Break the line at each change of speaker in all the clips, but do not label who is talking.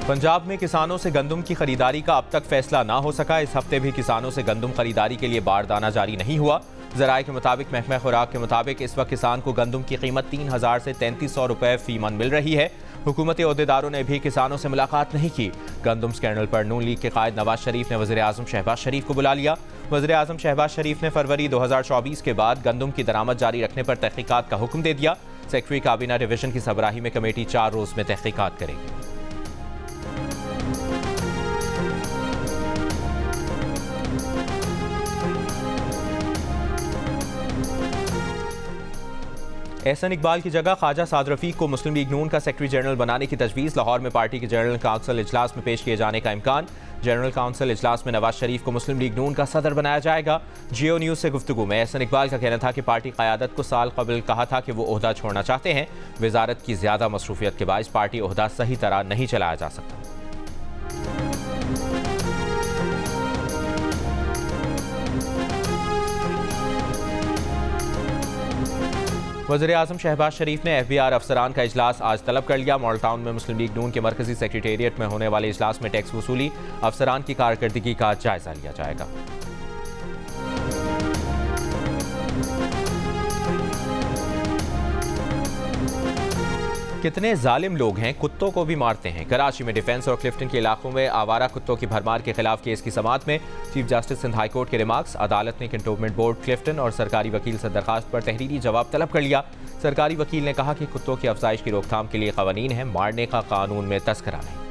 पंजाब में किसानों से गंदम की खरीदारी का अब तक फैसला ना हो सका। इस हफ्ते भी किसानों से गंदम खरीदारी के लिए बारदाना जारी नहीं हुआ। ज़राए के मुताबिक महकमा खुराक के मुताबिक इस वक्त किसान को गंदम की कीमत 3000 से 3300 रुपये फी मन मिल रही है। हुकूमती अहदेदारों ने भी किसानों से मुलाकात नहीं की। गंदम स्कैंडल पर नून लीग के कायद नवाज शरीफ ने वज़ीर आज़म शहबाज शरीफ को बुला लिया। वज़ीर आज़म शहबाज शरीफ ने फरवरी 2024 के बाद गंदम की दरामद जारी रखने पर तहकीकात का हुक्म दे दिया। सेक्रेटरी काबीना डिवीजन की सरबराही में कमेटी 4 रोज़ में तहकीकात करेगी। एहसन इकबाल की जगह ख्वाजा साद रफीक को मुस्लिम लीग नून का सेक्रेटरी जनरल बनाने की तजवीज़। लाहौर में पार्टी के जनरल काउंसिल इजलास में पेश किए जाने का इम्कान। जनरल काउंसिल इजलास में नवाज शरीफ को मुस्लिम लीग नून का सदर बनाया जाएगा। जियो न्यूज़ से गुफ्तगू में एहसन इकबाल का कहना था कि पार्टी क़यादत को साल कबल कहा था कि वो ओहदा छोड़ना चाहते हैं। वजारत की ज़्यादा मसरूफियत के बायस पार्टी ओहदा सही तरह नहीं चलाया जा सकता। वज़ीर आज़म शहबाज शरीफ ने FBR अफसरान का इजलास आज तलब कर लिया। मॉडल टाउन में मुस्लिम लीग नून के मरकजी सेक्रेटेरिएट में होने वाले इजलास में टैक्स वसूली, अफसरान की कारकर्दगी का जायजा लिया जाएगा। कितने जालिम लोग हैं, कुत्तों को भी मारते हैं। कराची में डिफेंस और क्लिफ्टन के इलाकों में आवारा कुत्तों की भरमार के खिलाफ केस की समाअत में chief justice Sindh high court के रिमार्क्स। अदालत ने कंटोनमेंट बोर्ड, क्लिफ्टन और सरकारी वकील से दरखास्त पर तहरीरी जवाब तलब कर लिया। सरकारी वकील ने कहा कि कुत्तों की अफजाइश की रोकथाम के लिए कवानीन है, मारने का कानून में तस्करा नहीं।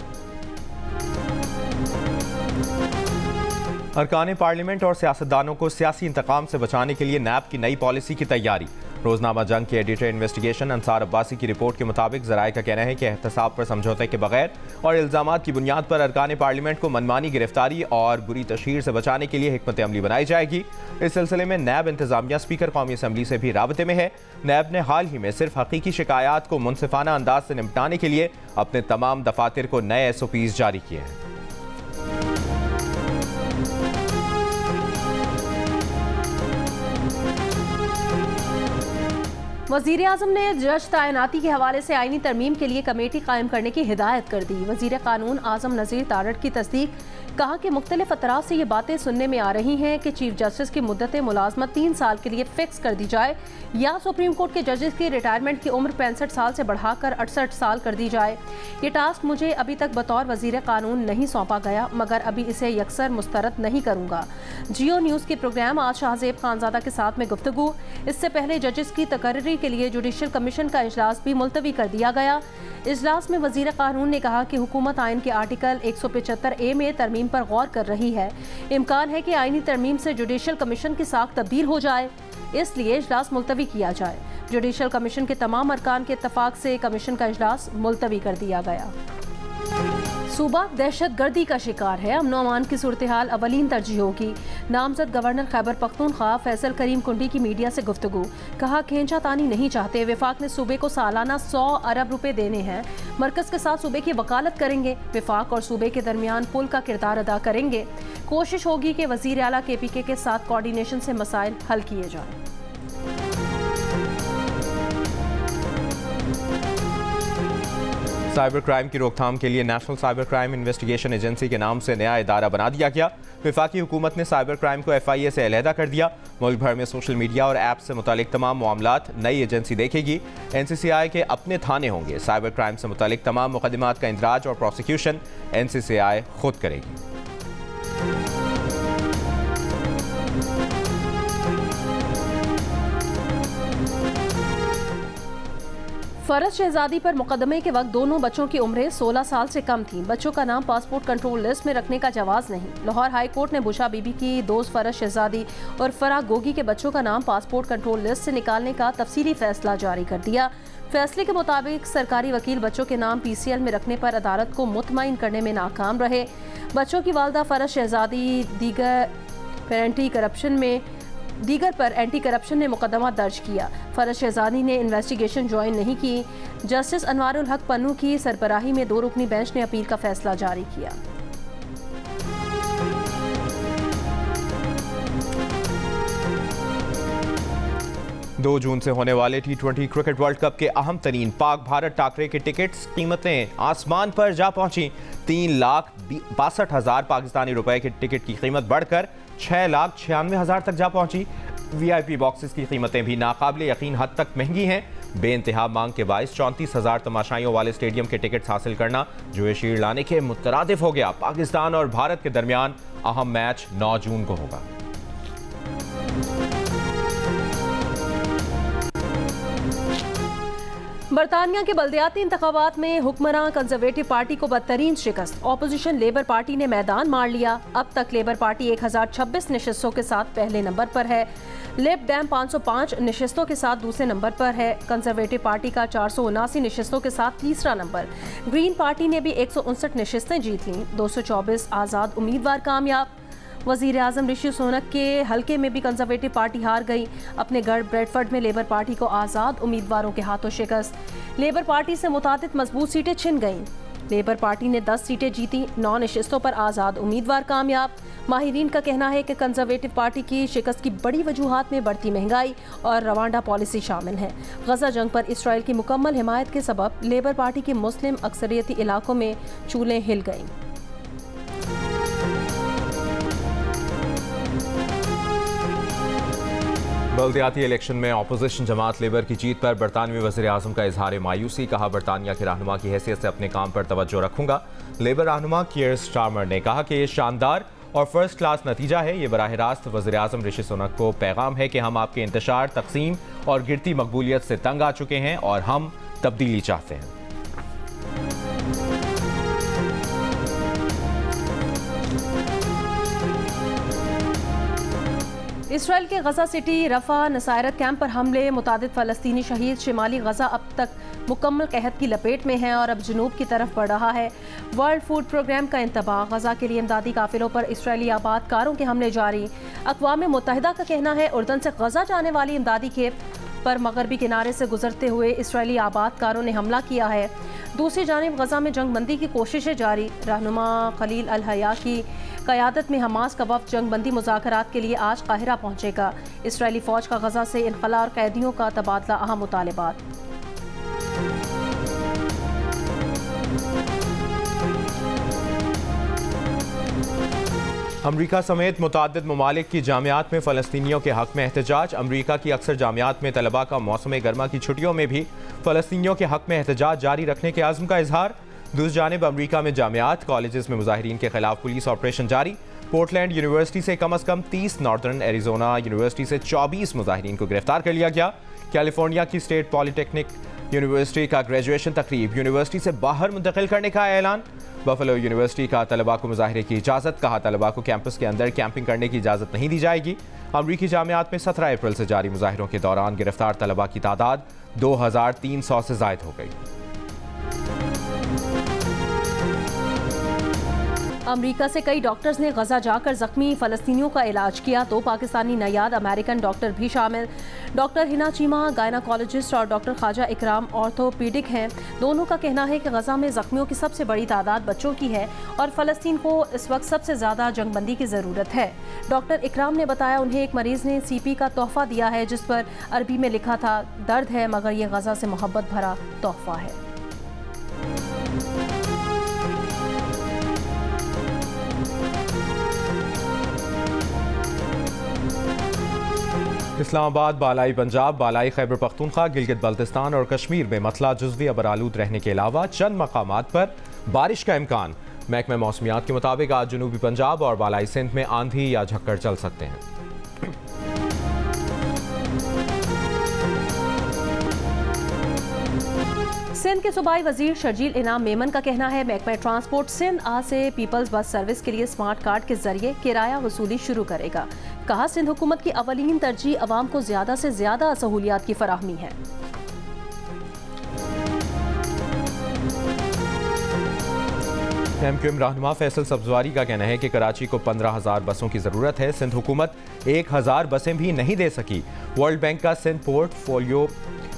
अरकान पार्लियामेंट और सियासतदानों को सियासी इंतकाम से बचाने के लिए नैब की नई पॉलिसी की तैयारी। रोजनामा जंग के एडिटर इन्वेस्टिगेशन अंसार अब्बासी की रिपोर्ट के मुताबिक ज़राए का कहना है कि एहतसाब पर समझौते के बगैर और इल्ज़ामात की बुनियाद पर अरकान पार्लियामेंट को मनमानी गिरफ्तारी और बुरी तशहीर से बचाने के लिए हिकमत अमली बनाई जाएगी। इस सिलसिले में नैब इंतजामिया स्पीकर कौमी असम्बली से भी राबते में है। नैब ने हाल ही में सिर्फ हकीकी शिकायत को मुनसिफाना अंदाज से निपटाने के लिए अपने तमाम दफातर को नए SOPs जारी किए हैं।
वज़ीर आज़म ने जज तैनाती के हवाले से आईनी तरमीम के लिए कमेटी कायम करने की हिदायत कर दी। वज़ीर कानून आज़म नज़ीर तारड़ की तस्दीक। कहा कि मुख्तलिफ अतराफ से ये बातें सुनने में आ रही हैं कि चीफ जस्टिस की मुद्दत मुलाजमत 3 साल के लिए फिक्स कर दी जाए या सुप्रीम कोर्ट के जजेस की रिटायरमेंट की उम्र 65 साल से बढ़ाकर 68 साल कर दी जाए। ये टास्क मुझे अभी तक बतौर वज़ीर कानून नहीं सौंपा गया, मगर अभी इसे यकसर मुस्तरद नहीं करूँगा। जियो न्यूज़ के प्रोग्राम आज शाहजेब खानजादा के साथ में गुफ्तगू। इससे पहले जजेस की तकर्री के लिए जुडिशल कमीशन का इजलास भी मुलतवी कर दिया गया। इजलास में वज़ीर कानून ने कहा कि हुकूमत आइन के आर्टिकल 175A में तरमीम पर गौर कर रही है। इम्कान है कि आइनी तरमीम से जुडिशल कमीशन की साख तब्दील हो जाए, इसलिए इजलास मुलतवी किया जाए। जुडिशल कमीशन के तमाम अरकान के इत्तफाक से कमीशन का इजलास मुलतवी कर दिया गया। सूबा दहशत गर्दी का शिकार है, अमन अमान की सूरत हाल अवलीन तरजीह होगी। नामजद गवर्नर खैबर पख्तूनख्वा फैसल करीम कुंडी की मीडिया से गुफ्तगू। कहा खींचा तानी नहीं चाहते। वफाक ने सूबे को सालाना 100 अरब रुपए देने हैं। मरकज के साथ सूबे की वकालत करेंगे। वफाक और सूबे के दरमियान पुल का किरदार अदा करेंगे। कोशिश होगी कि वजीर आला KPK के साथ कोऑर्डिनेशन से मसाइल हल किए जाएं।
साइबर क्राइम की रोकथाम के लिए national cyber crime investigation agency के नाम से नया इदारा बना दिया गया। वफाकी हुकूमत ने साइबर क्राइम को FIA से अलहदा कर दिया। मुल्क भर में सोशल मीडिया और ऐप से मुतालिक तमाम मामलात नई एजेंसी देखेगी। NCCI के अपने थाने होंगे। साइबर क्राइम से मुतालिक तमाम मुकदमात का इंदराज और प्रोसिक्यूशन NCCI खुद करेगी।
फरज शहजादी पर मुकदमे के वक्त दोनों बच्चों की उम्रें 16 साल से कम थीं। बच्चों का नाम पासपोर्ट कंट्रोल लिस्ट में रखने का जवाज़ नहीं। लाहौर हाई कोर्ट ने बुशा बीबी की दोस्त फरज शहजादी और फराह गोगी के बच्चों का नाम पासपोर्ट कंट्रोल लिस्ट से निकालने का तफसीली फैसला जारी कर दिया। फैसले के मुताबिक सरकारी वकील बच्चों के नाम PCL में रखने पर अदालत को मुतमईन करने में नाकाम रहे। बच्चों की वालदा फरज शहजादी दीगर पर एंटी करप्शन ने मुकदमा दर्ज किया। फरज शहजादी ने इन्वेस्टिगेशन ज्वाइन नहीं की। जस्टिस अनवारुल हक पन्नू की सरबराही में 2 रुकनी बेंच ने अपील का फैसला जारी किया।
2 जून से होने वाले T20 क्रिकेट वर्ल्ड कप के अहम तरीन पाक भारत टाकरे के टिकट्स कीमतें आसमान पर जा पहुंची। 3,62,000 पाकिस्तानी रुपए के टिकट की कीमत बढ़कर 6,96,000 तक जा पहुंची। VIP बॉक्सेस की कीमतें भी नाकाबिले यकीन हद तक महंगी हैं। बेइंतहा मांग के बायस 34,000 तमाशाइयों वाले स्टेडियम के टिकट्स हासिल करना जो शील्ड लाने के मुतरादिफ हो गया। पाकिस्तान और भारत के दरमियान अहम मैच 9 जून को होगा।
बरतानिया के बल्दियाती इंतखाबात में हुक्मरान कंजर्वेटिव पार्टी को बदतरीन शिकस्त। ऑपोजिशन लेबर पार्टी ने मैदान मार लिया। अब तक लेबर पार्टी 1026 नशिस्तों के साथ पहले नंबर पर है। लिब डैम 505 नशिस्तों के साथ दूसरे नंबर पर है। कंजर्वेटिव पार्टी का 479 नशिस्तों के साथ तीसरा नंबर। ग्रीन पार्टी ने भी 159 नशिस्तें जीत लीं। 224 आज़ाद उम्मीदवार कामयाब। वज़ीर आज़म ऋषि सुनक के हलके में भी कंजर्वेटिव पार्टी हार गई। अपने गढ़ ब्रेडफर्ड में लेबर पार्टी को आज़ाद उम्मीदवारों के हाथों शिकस्त। लेबर पार्टी से मुतादिद मजबूत सीटें छिन गईं। लेबर पार्टी ने 10 सीटें जीती। 9 नशिस्तों पर आज़ाद उम्मीदवार कामयाब। माहिरीन का कहना है कि कंजर्वेटिव पार्टी की शिकस्त की बड़ी वजूहात में बढ़ती महंगाई और रवांडा पॉलिसी शामिल है। गजा जंग पर इसराइल की मुकम्मल हिमायत के सबब लेबर पार्टी के मुस्लिम अक्सरियती इलाकों में चूलें हिल गईं।
बल्दियाती इलेक्शन में अपोजिशन जमात लेबर की जीत पर बरतानवी वज़ीर आज़म का इजहार मायूसी। कहा, बरतानिया के रहनुमा की हैसियत से अपने काम पर तवज्जो रखूंगा। लेबर रहनुमा कीयर स्टारमर ने कहा कि ये शानदार और फर्स्ट क्लास नतीजा है। ये बराह रास्त वज़ीर आज़म ऋषि सुनक को पैगाम है कि हम आपके इंतशार, तकसीम और गिरती मकबूलियत से तंग आ चुके हैं और हम तब्दीली चाहते हैं।
इसराइल के गजा सिटी रफा नसायरत कैंप पर हमले, मुतादिद फ़लस्तीनी शहीद। शिमाली गजा अब तक मुकम्मल कहत की लपेट में है और अब जनूब की तरफ बढ़ रहा है। वर्ल्ड फूड प्रोग्राम का इंतबाह। गजा के लिए इमदादी काफिलों पर इसराइली आबादकारों के हमले जारी। अक़वाम मुत्तहिदा का कहना है उर्दन से गजा जाने वाली इमदादी खेप पर मगरबी किनारे से गुजरते हुए इसराइली आबादकारों ने हमला किया है। दूसरी जानिब गजा में जंगबंदी की कोशिशें जारी। रहनुमा खलील अल हया की क़यादत में हमास का वफ़द जंगबंदी मुज़ाकरात के लिए आज काहिरा पहुंचेगा। इसराइली फ़ौज का गजा से इनखला और कैदियों का तबादला अहम मुतालिबात।
अमरीका समेत मुताद्दिद ममालिक की जामियात में फ़लस्तीनियों के हक़ में एहतजाज। अमरीका की अक्सर जामियात में तलबा का मौसम गर्मा की छुट्टियों में भी फ़लस्तीनियों के हक़ में एहतजाज जारी रखने के आज़म का इजहार। दूसरी जानिब अमरीका में जामियात, कॉलेजेस में मुजाहिरीन के खिलाफ पुलिस ऑपरेशन जारी। पोर्टलैंड यूनिवर्सिटी से कम अज़ कम 30, नॉर्दर्न एरिजोना यूनिवर्सिटी से 24 मुजाहिरीन को गिरफ्तार कर लिया गया। कैलिफोर्निया की स्टेट पॉलिटेक्निक यूनिवर्सिटी का ग्रेजुएशन तकरीब यूनिवर्सिटी से बाहर मुंतकिल करने का ऐलान। बफलो यूनिवर्सिटी का तलबा को मुजाहिरे की इजाज़त। कहा, तलबा को कैंपस के अंदर कैंपिंग करने की इजाज़त नहीं दी जाएगी। अमरीकी जामियात में 17 अप्रैल से जारी मुजाहिरों के दौरान गिरफ्तार तलबा की तादाद 2300 से ज़ायद हो गई।
अमरीका से कई डॉक्टर्स ने गजा जाकर जख्मी फ़लस्तीनियों का इलाज किया, तो पाकिस्तानी नयाद अमेरिकन डॉक्टर भी शामिल। डॉक्टर हिना चीमा गायनाकोलॉजिस्ट और डॉक्टर ख्वाजा इकराम ऑर्थोपीडिक हैं। दोनों का कहना है कि गजा में जख्मियों की सबसे बड़ी तादाद बच्चों की है और फ़लस्तीन को इस वक्त सबसे ज़्यादा जंगबंदी की ज़रूरत है। डॉक्टर इकराम ने बताया उन्हें एक मरीज़ ने CP का तोहफ़ा दिया है जिस पर अरबी में लिखा था, दर्द है मगर ये गजा से मोहब्बत भरा तोहफ़ा है।
इस्लामाबाद, बालाई पंजाब, बालाई खैबर पख्तूनख्वा, गिलगित बल्तिस्तान और कश्मीर में मसला जुज़वी अबरालूद रहने के अलावा चंद मकामात पर बारिश का इम्कान। महकमा मौसमियात के मुताबिक आज जनूबी पंजाब और बालाई सिंध में आंधी या झक्कड़ चल सकते हैं।
सिंध के सूबाई वजीर शर्जील इनाम मेमन का कहना है महकमा ट्रांसपोर्ट सिंध आज से पीपल्स बस सर्विस के लिए स्मार्ट कार्ड के जरिए किराया वसूली शुरू करेगा। कहा, सिंध हुकूमत की अवलीन तरजीह अवाम को ज्यादा से ज्यादा सहूलियात की फराहमी है।
MQM रहनुमा फैसल सब्जवारी का कहना है कि कराची को 15,000 बसों की ज़रूरत है। सिंध हुकूमत 1,000 बसें भी नहीं दे सकी। वर्ल्ड बैंक का Sindh portfolio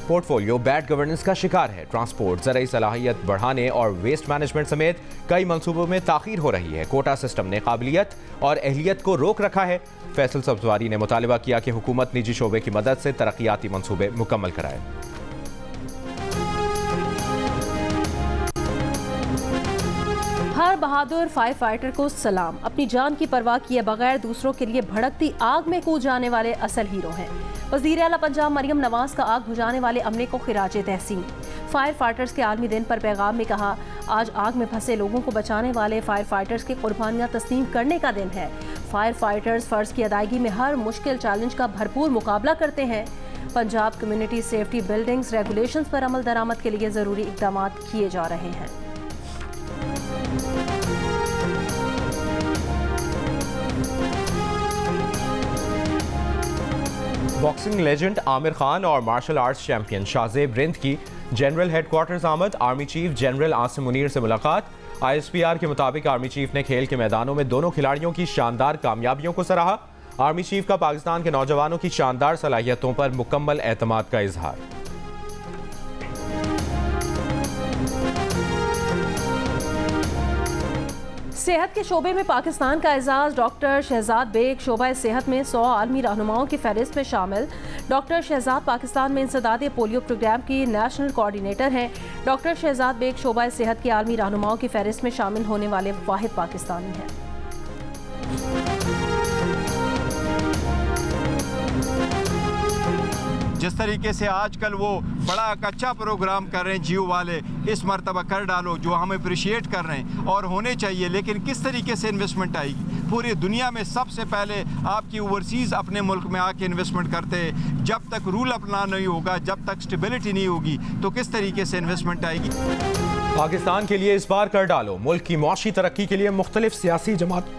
portfolio bad governance का शिकार है। ट्रांसपोर्ट, ज़राई सलाहियत बढ़ाने और वेस्ट मैनेजमेंट समेत कई मंसूबों में ताख़ीर हो रही है। कोटा सिस्टम ने काबिलियत और अहलियत को रोक रखा है। फैसल सब्जवारी ने मुतालिबा किया कि हुकूमत निजी शोबे की मदद से तरक्याती मंसूबे मुकम्मल कराए।
हर बहादुर फायर फाइटर को सलाम। अपनी जान की परवाह किए बगैर दूसरों के लिए भड़कती आग में कूद जाने वाले असल हीरो हैं। वज़ीर आला पंजाब मरियम नवाज का आग बुझाने वाले अमले को खिराज तहसीन। फायर फाइटर्स के आलमी दिन पर पैगाम में कहा, आज आग में फंसे लोगों को बचाने वाले फायर फाइटर्स की कुर्बानियां तस्लीम करने का दिन है। फायर फाइटर्स फ़र्ज की अदायगी में हर मुश्किल चैलेंज का भरपूर मुकाबला करते हैं। Punjab community safety buildings regulations पर अमल दरामद के लिए ज़रूरी इक़दाम किए जा रहे हैं।
बॉक्सिंग लेजेंड आमिर खान और martial arts champion Shahzeb Rind की जनरल हेडक्वार्टर्स आमद। Army chief general Asim Munir से मुलाकात। ISPR के मुताबिक आर्मी चीफ ने खेल के मैदानों में दोनों खिलाड़ियों की शानदार कामयाबियों को सराहा। आर्मी चीफ का पाकिस्तान के नौजवानों की शानदार सलाहियतों पर मुकम्मल एतमाद का इजहार।
सेहत के शोबे में पाकिस्तान का एजाज़। डॉक्टर शहजाद बेग शोबा सेहत में 100 आलमी रहनुमाओं की फहरिस्त में शामिल। डॉक्टर शहजाद पाकिस्तान में इंसदाद पोलियो प्रोग्राम की नेशनल कोऑर्डिनेटर हैं। डॉक्टर शहजाद बेग शोबा सेहत के आलमी रहनुमाओं की फहरिस्त में शामिल होने वाले वाहिद पाकिस्तानी हैं।
जिस तरीके से आजकल वो बड़ा अच्छा प्रोग्राम कर रहे हैं जियो वाले, इस मरतबा कर डालो, जो हम अप्रिशिएट कर रहे हैं और होने चाहिए, लेकिन किस तरीके से इन्वेस्टमेंट आएगी? पूरी दुनिया में सबसे पहले आपकी ओवरसीज़ अपने मुल्क में आके इन्वेस्टमेंट करते हैं। जब तक रूल अपना नहीं होगा, जब तक स्टेबिलिटी नहीं होगी, तो किस तरीके से इन्वेस्टमेंट आएगी?
पाकिस्तान के लिए इस बार कर डालो। मुल्क की मुआशी तरक्की के लिए मुख्तलिफ सियासी जमात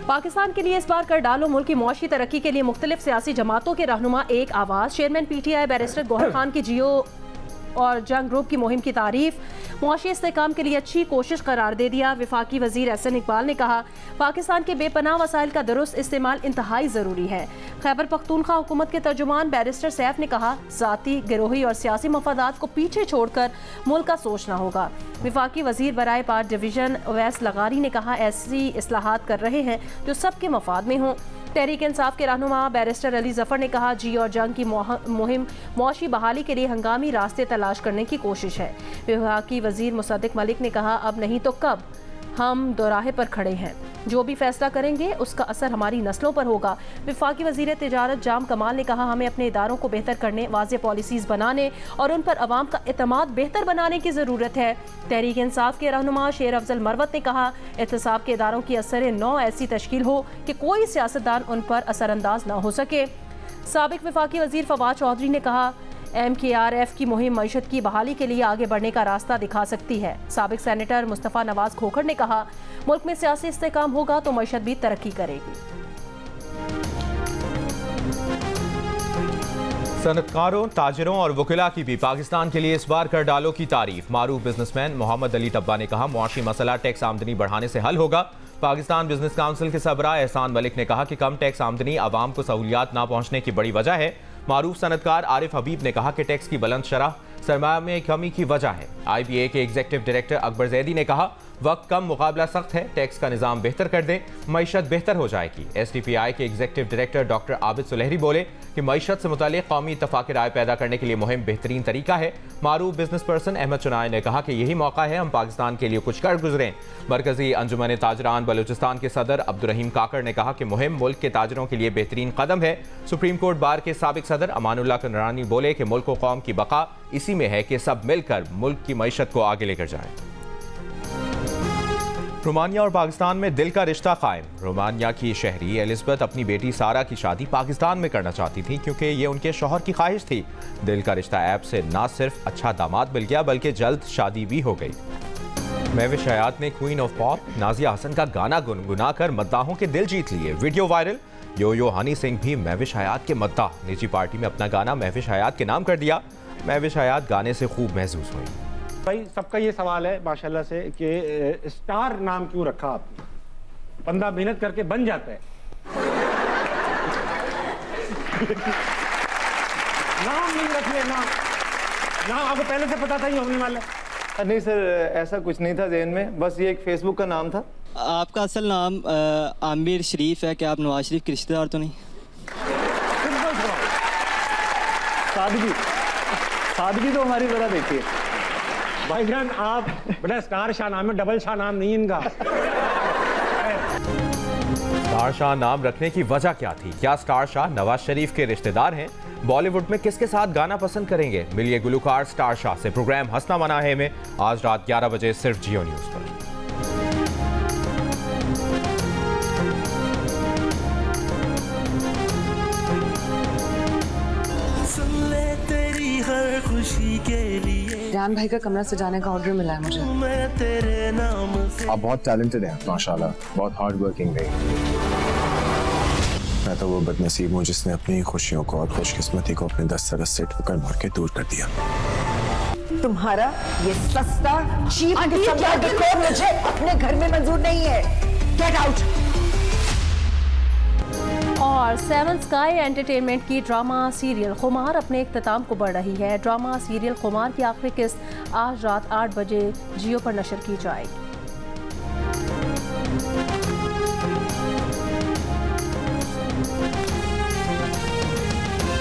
पाकिस्तान के लिए इस बार कर डालो। मुल्क की मुआशी तरक्की के लिए मुख्तलिफ सियासी जमातों के रहनुमा एक आवाज़। Chairman PTI barrister Gohar Khan की जियो और जंग ग्रुप की मुहिम की तारीफ। मुआशी इस्तेहकाम के लिए अच्छी कोशिश करार दे दिया। वफाकी वजीर एहसन इकबाल ने कहा, पाकिस्तान के बेपनाह वसाइल का दुरुस्त इस्तेमाल इंतहाई ज़रूरी है। खैबर पख्तूनख्वा हुकूमत के तर्जुमान बैरिस्टर सैफ ने कहा, ज़ाती, गिरोही और सियासी मफादात को पीछे छोड़कर मुल्क का सोचना होगा। वफाकी वजीर बराए पार्ट डिवीज़न अवैस लगारी ने कहा, ऐसी इस्लाहात कर रहे हैं जो सबके मफाद में हों। तहरीक इंसाफ के रहनुमा बैरिस्टर अली जफर ने कहा, जी और जंग की मुहिम मुआशी बहाली के लिए हंगामी रास्ते तलाश करने की कोशिश है। विभागी वजीर मुसद्दिक मलिक ने कहा, अब नहीं तो कब, हम दोराहे पर खड़े हैं। जो भी फैसला करेंगे उसका असर हमारी नस्लों पर होगा। वफाकी वजीर तिजारत जाम कमाल ने कहा, हमें अपने इदारों को बेहतर करने, वाज़ेह पॉलिसीज़ बनाने और उन पर अवाम का एतमाद बेहतर बनाने की ज़रूरत है। तहरीक इंसाफ के रहनुमा शेर अफजल मरवत ने कहा, एहतसाब के इदारों की असर नौ ऐसी तश्कील हो कि कोई सियासतदान उन पर असरअंदाज न हो सके। साबिक वफाकी वजीर फवाद चौधरी ने कहा, MKRF की मुहिम मईशत की बहाली के लिए आगे बढ़ने का रास्ता दिखा सकती है। साबिक सेनेटर मुस्तफ़ा नवाज खोखर ने कहा, मुल्क में सियासी इस्तेहकाम होगा तो मईशत भी तरक्की करेगी।
सनतकारों, ताजिरों और वकिला की भी पाकिस्तान के लिए इस बार कर डालो की तारीफ। मारूफ बिजनेसमैन मोहम्मद अली टब्बा ने कहा, मुआशी मसला टैक्स आमदनी बढ़ाने से हल होगा। पाकिस्तान बिजनेस काउंसिल के सरबराह एहसान मलिक ने कहा कि कम टैक्स आमदनी आवाम को सहूलियात ना पहुंचने की बड़ी वजह है। मारूफ सनतकार आरिफ हबीब ने कहा कि टैक्स की बुलंद शरह सरमाया में कमी की वजह है। IBA के एग्जीक्यूटिव डायरेक्टर अकबर जैदी ने कहा, वक्त कम, मुकाबला सख्त है, टैक्स का निज़ाम बेहतर कर दें, मईशत बेहतर हो जाएगी। SDPI के executive director doctor Abid Sulehri बोले कि मईशत से मुतालिक कौमी इत्तफाक राय पैदा करने के लिए मुहिम बेहतरीन तरीका है। मारूफ बिजनेस पर्सन अहमद चुनाय ने कहा कि यही मौका है हम पाकिस्तान के लिए कुछ कर गुजरें। मरकजी अंजुमन ताजरान बलूचिस्तान के सदर अब्दुर्रहीम काकर ने कहा कि मुहिम मुल्क के ताजरों के लिए बेहतरीन कदम है। सुप्रीम कोर्ट बार के साबिक सदर अमानुल्लाह कुरानी बोले कि मुल्क व कौम की बका इसी में है कि सब मिलकर मुल्क की मईशत को आगे लेकर जाएं। रोमानिया और पाकिस्तान में दिल का रिश्ता कायम। रोमानिया की शहरी एलिज़ाबेथ अपनी बेटी सारा की शादी पाकिस्तान में करना चाहती थी क्योंकि ये उनके शौहर की ख्वाहिश थी। दिल का रिश्ता ऐप से ना सिर्फ अच्छा दामाद मिल गया बल्कि जल्द शादी भी हो गई। महविश हयात ने queen of pop Nazia Hassan का गाना गुनगुना कर मद्दाहों के दिल जीत लिए। Video viral. Yo Honey Singh भी महविश हयात के मद्दाह। निजी पार्टी में अपना गाना महविश हयात के नाम कर दिया। महविश हयात गाने से खूब महसूस हुई।
भाई सबका ये सवाल है माशाल्लाह से कि स्टार नाम क्यों रखा आपने? बंदा मेहनत करके बन जाता है। नाम नहीं रखिए, नाम आपको पहले से पता था ही होने वाला?
नहीं सर, ऐसा कुछ नहीं था ज़हन में, बस ये एक फेसबुक का नाम था।
आपका असल नाम आमिर शरीफ है, क्या आप नवाज शरीफ के रिश्तेदार तो नहीं?
सादगी तो हमारी ज़रा देखिए
भाईजान, आप बड़ा स्टार शाह नाम है, डबल शाह नाम नहीं इनका।
स्टार शाह नाम रखने की वजह क्या थी? क्या स्टार शाह नवाज शरीफ के रिश्तेदार हैं? बॉलीवुड में किसके साथ गाना पसंद करेंगे? मिलिए गुलकार स्टार शाह से। प्रोग्राम हंसना मना है में आज रात 11 बजे सिर्फ जियो न्यूज़ पर।
जान भाई का कमरा सजाने का ऑर्डर मिला है मुझे।
आप बहुत टैलेंटेड हैं माशाल्लाह, बहुत हार्ड वर्किंग है। मैं तो वो बदनसीब हूँ जिसने अपनी खुशियों को और खुशकिस्मती को अपने 10 सरस से ठोकर मार के दूर कर दिया।
तुम्हारा ये सस्ता चीप किस्म का डेकोर मुझे अपने घर में मंजूर नहीं है। Get out.
और 7 स्काई एंटरटेनमेंट की ड्रामा सीरियल खुमार अपने इख्तिताम को बढ़ रही है। ड्रामा सीरियल खुमार की आखिरी किस्त आज रात 8 बजे जियो पर नशर की जाएगी।